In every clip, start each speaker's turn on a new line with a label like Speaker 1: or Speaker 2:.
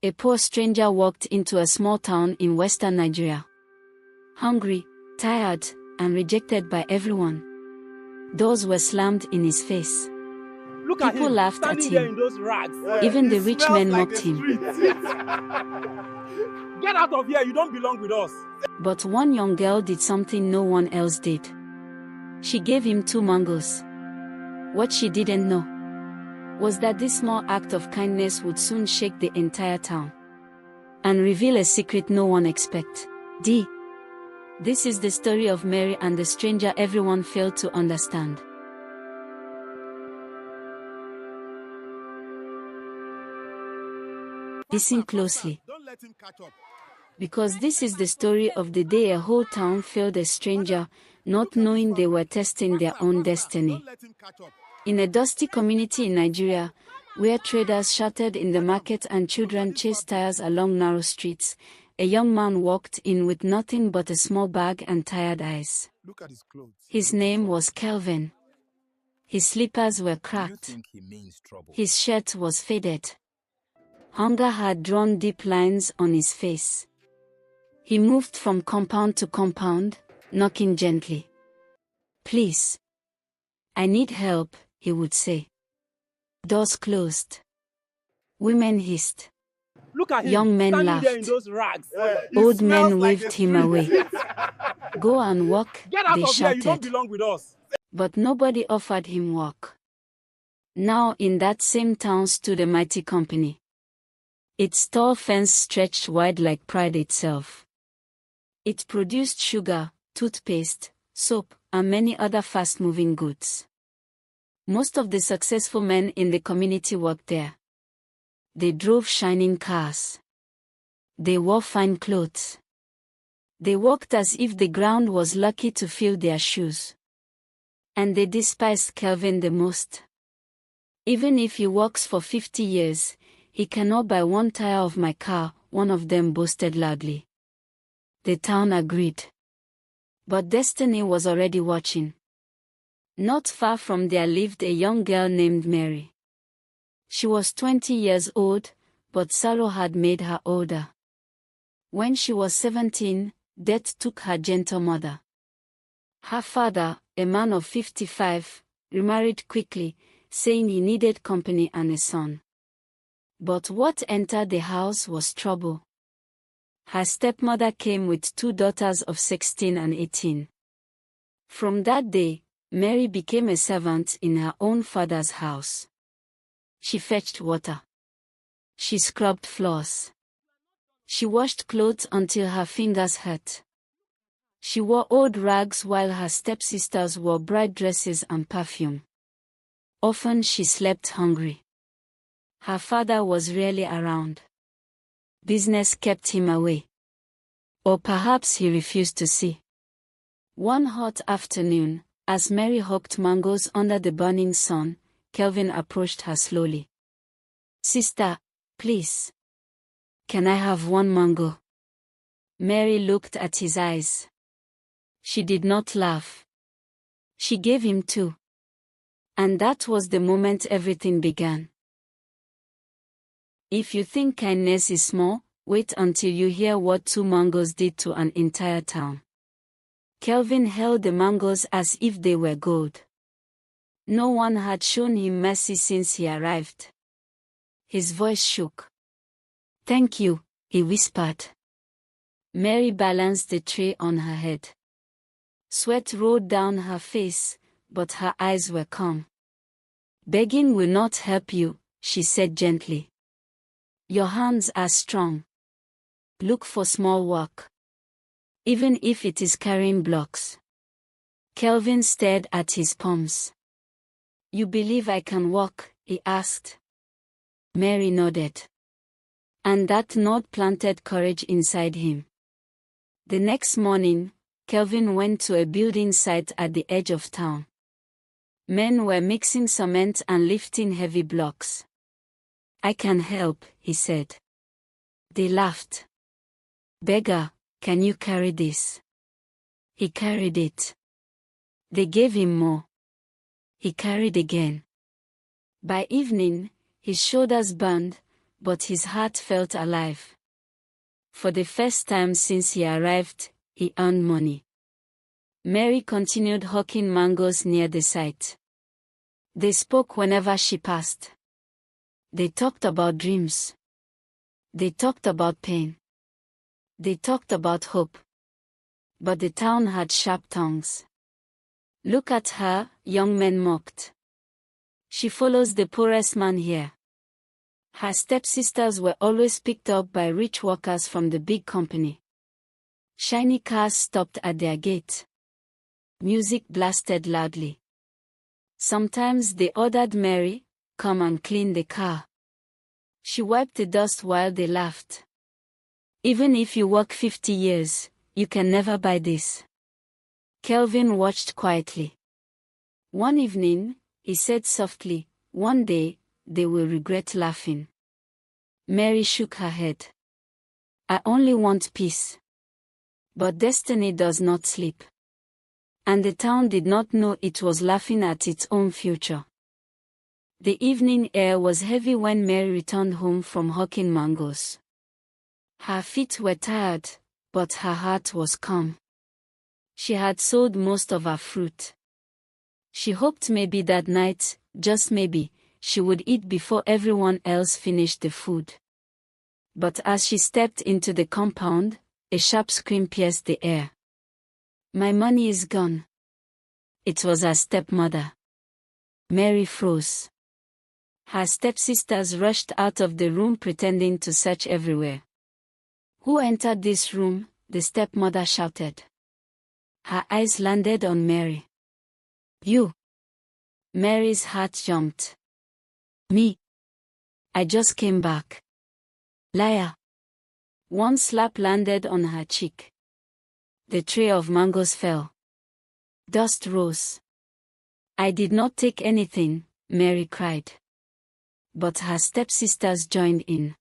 Speaker 1: A poor stranger walked into a small town in western Nigeria. Hungry, tired, and rejected by everyone. Doors were slammed in his face.
Speaker 2: Look at
Speaker 1: People
Speaker 2: him,
Speaker 1: laughed at
Speaker 2: standing there
Speaker 1: him.
Speaker 2: in those rags.
Speaker 1: Even
Speaker 3: He
Speaker 1: the rich
Speaker 3: smells
Speaker 1: men
Speaker 3: like
Speaker 1: mocked
Speaker 3: the
Speaker 1: him.
Speaker 2: Get out of here, you don't belong with us.
Speaker 1: But one young girl did something no one else did. She gave him 2 mangoes. What she didn't know was that this small act of kindness would soon shake the entire town and reveal a secret no one expected. This is the story of Mary and the stranger everyone failed to understand. Listen closely,
Speaker 3: Don't let him catch up.
Speaker 1: because this is the story of the day a whole town failed a stranger, not knowing they were testing their own destiny.
Speaker 3: Don't let him catch up.
Speaker 1: In a dusty community in Nigeria, where traders shouted in the market and children chased tires along narrow streets, a young man walked in with nothing but a small bag and tired eyes.
Speaker 3: Look at his clothes.
Speaker 1: His name was Kelvin. His slippers were
Speaker 3: Do you
Speaker 1: cracked.
Speaker 3: think he means trouble?
Speaker 1: His shirt was faded. Hunger had drawn deep lines on his face. He moved from compound to compound, knocking gently. "Please. I need help," he would say. Doors closed. Women hissed.
Speaker 2: Look at him,
Speaker 1: Young men
Speaker 2: standing there in
Speaker 1: laughed.
Speaker 2: those rags.
Speaker 3: He
Speaker 1: Old
Speaker 3: smells
Speaker 1: men
Speaker 3: like
Speaker 1: waved
Speaker 3: the
Speaker 1: him
Speaker 3: street.
Speaker 1: away. "Go and walk,"
Speaker 2: Get out
Speaker 1: they
Speaker 2: of here, you don't
Speaker 1: shouted.
Speaker 2: belong with us.
Speaker 1: But nobody offered him work. Now in that same town stood a mighty company. Its tall fence stretched wide like pride itself. It produced sugar, toothpaste, soap, and many other fast-moving goods. Most of the successful men in the community worked there. They drove shining cars. They wore fine clothes. They walked as if the ground was lucky to fill their shoes. And they despised Kelvin the most. "Even if he works for 50 years, he cannot buy 1 tire of my car," one of them boasted loudly. The town agreed. But destiny was already watching. Not far from there lived a young girl named Mary. She was 20 years old, but sorrow had made her older. When she was 17, death took her gentle mother. Her father, a man of 55, remarried quickly, saying he needed company and a son. But what entered the house was trouble. Her stepmother came with 2 daughters of 16 and 18. From that day, Mary became a servant in her own father's house. She fetched water. She scrubbed floors. She washed clothes until her fingers hurt. She wore old rags while her stepsisters wore bright dresses and perfume. Often she slept hungry. Her father was rarely around. Business kept him away. Or perhaps he refused to see. One hot afternoon, as Mary hooked mangoes under the burning sun, Kelvin approached her slowly. "Sister, please. Can I have 1 mango?" Mary looked at his eyes. She did not laugh. She gave him 2. And that was the moment everything began. If you think kindness is small, wait until you hear what 2 mangoes did to an entire town. Kelvin held the mangoes as if they were gold. No one had shown him mercy since he arrived. His voice shook. "Thank you," he whispered. Mary balanced the tray on her head. Sweat rolled down her face, but her eyes were calm. "Begging will not help you," she said gently. "Your hands are strong. Look for small work. Even if it is carrying blocks." Kelvin stared at his palms. "You believe I can walk?" he asked. Mary nodded. And that nod planted courage inside him. The next morning, Kelvin went to a building site at the edge of town. Men were mixing cement and lifting heavy blocks. "I can help," he said. They laughed. "Beggar, can you carry this?" He carried it. They gave him more. He carried again. By evening, his shoulders burned, but his heart felt alive. For the first time since he arrived, he earned money. Mary continued hawking mangoes near the site. They spoke whenever she passed. They talked about dreams. They talked about pain. They talked about hope. But the town had sharp tongues. Look at her, young men mocked. She follows the poorest man here. Her stepsisters were always picked up by rich workers from the big company. Shiny cars stopped at their gate. Music blasted loudly. Sometimes they ordered Mary, "Come and clean the car." She wiped the dust while they laughed. "Even if you work 50 years, you can never buy this." Kelvin watched quietly. One evening, he said softly, "One day, they will regret laughing." Mary shook her head. "I only want peace." But destiny does not sleep. And the town did not know it was laughing at its own future. The evening air was heavy when Mary returned home from hawking mangoes. Her feet were tired, but her heart was calm. She had sold most of her fruit. She hoped maybe that night, just maybe, she would eat before everyone else finished the food. But as she stepped into the compound, a sharp scream pierced the air. "My money is gone." It was her stepmother. Mary froze. Her stepsisters rushed out of the room pretending to search everywhere. "Who entered this room?" the stepmother shouted. Her eyes landed on Mary. "You." Mary's heart jumped. "Me? I just came back." "Liar." One slap landed on her cheek. The tray of mangoes fell. Dust rose. "I did not take anything," Mary cried. But her stepsisters joined in.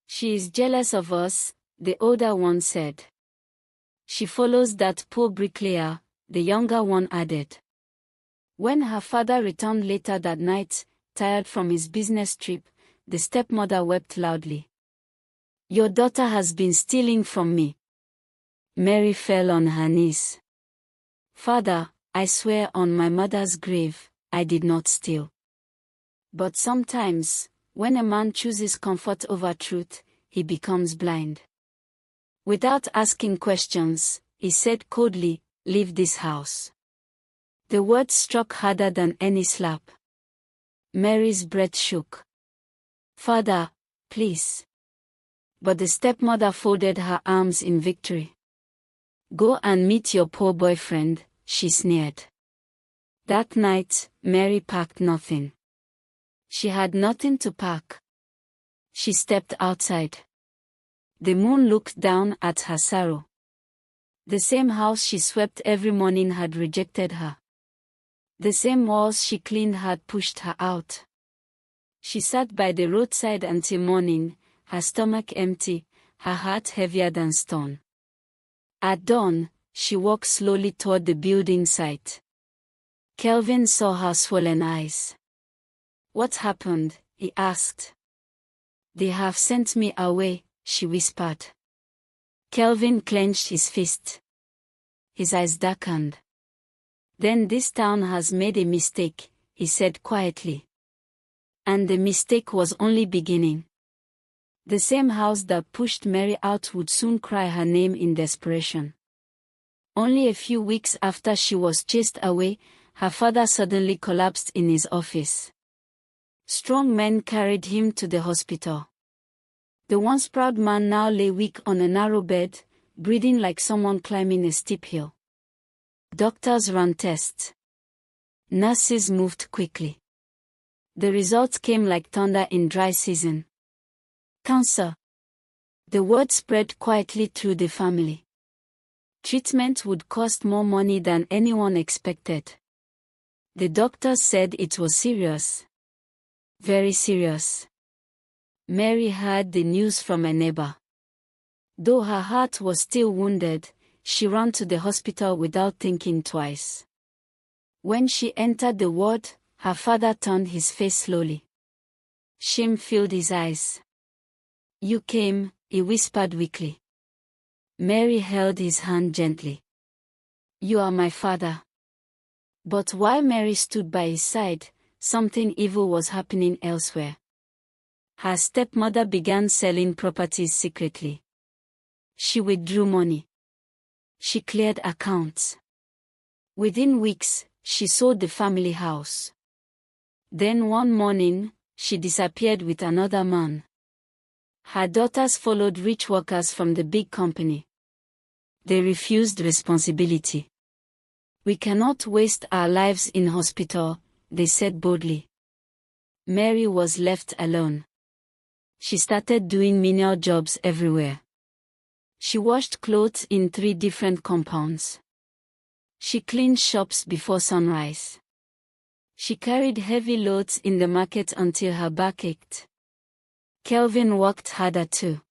Speaker 1: "She is jealous of us," the older one said. "She follows that poor bricklayer," the younger one added. When her father returned later that night, tired from his business trip, the stepmother wept loudly. "Your daughter has been stealing from me." Mary fell on her knees. "Father, I swear on my mother's grave, I did not steal." But sometimes, when a man chooses comfort over truth, he becomes blind. Without asking questions, he said coldly, "Leave this house." The words struck harder than any slap. Mary's breath shook. "Father, please." But the stepmother folded her arms in victory. "Go and meet your poor boyfriend," she sneered. That night, Mary packed nothing. She had nothing to pack. She stepped outside. The moon looked down at her sorrow. The same house she swept every morning had rejected her. The same walls she cleaned had pushed her out. She sat by the roadside until morning, her stomach empty, her heart heavier than stone. At dawn, she walked slowly toward the building site. Kelvin saw her swollen eyes. "What happened?" he asked. "They have sent me away," she whispered. Kelvin clenched his fist. His eyes darkened. "Then this town has made a mistake," he said quietly. And the mistake was only beginning. The same house that pushed Mary out would soon cry her name in desperation. Only a few weeks after she was chased away, her father suddenly collapsed in his office. Strong men carried him to the hospital. The once proud man now lay weak on a narrow bed, breathing like someone climbing a steep hill. Doctors ran tests. Nurses moved quickly. The results came like thunder in dry season. "Cancer." The word spread quietly through the family. Treatment would cost more money than anyone expected. The doctors said it was serious. Very serious. Mary heard the news from a neighbor. Though her heart was still wounded, she ran to the hospital without thinking twice. When she entered the ward, her father turned his face slowly. Shame filled his eyes. You came, he whispered weakly. Mary held his hand gently. You are my father. But while Mary stood by his side, something evil was happening elsewhere. Her stepmother began selling properties secretly. She withdrew money. She cleared accounts. Within weeks, she sold the family house. Then one morning, she disappeared with another man. Her daughters followed rich workers from the big company. They refused responsibility. We cannot waste our lives in hospital, they said boldly. Mary was left alone. She started doing menial jobs everywhere. She washed clothes in 3 different compounds. She cleaned shops before sunrise. She carried heavy loads in the market until her back ached. Kelvin worked harder too.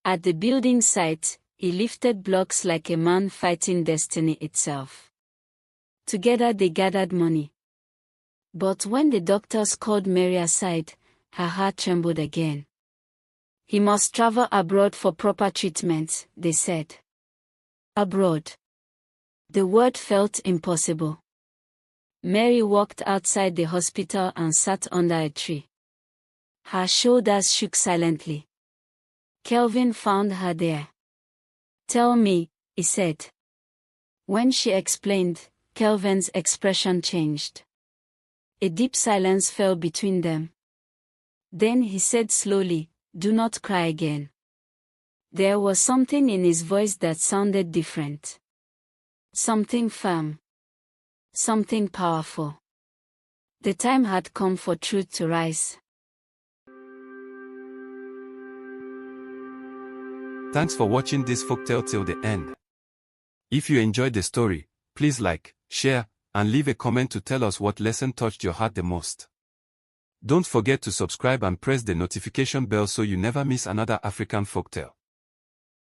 Speaker 1: At the building site, he lifted blocks like a man fighting destiny itself. Together they gathered money. But when the doctors called Mary aside, her heart trembled again. He must travel abroad for proper treatment, they said. Abroad. The word felt impossible. Mary walked outside the hospital and sat under a tree. Her shoulders shook silently. Kelvin found her there. Tell me, he said. When she explained, Kelvin's expression changed. A deep silence fell between them. Then he said slowly, do not cry again. There was something in his voice that sounded different. Something firm. Something powerful. The time had come for truth to rise.
Speaker 4: Thanks for watching this folktale till the end. If you enjoyed the story, please like, share, and leave a comment to tell us what lesson touched your heart the most. Don't forget to subscribe and press the notification bell so you never miss another African folktale.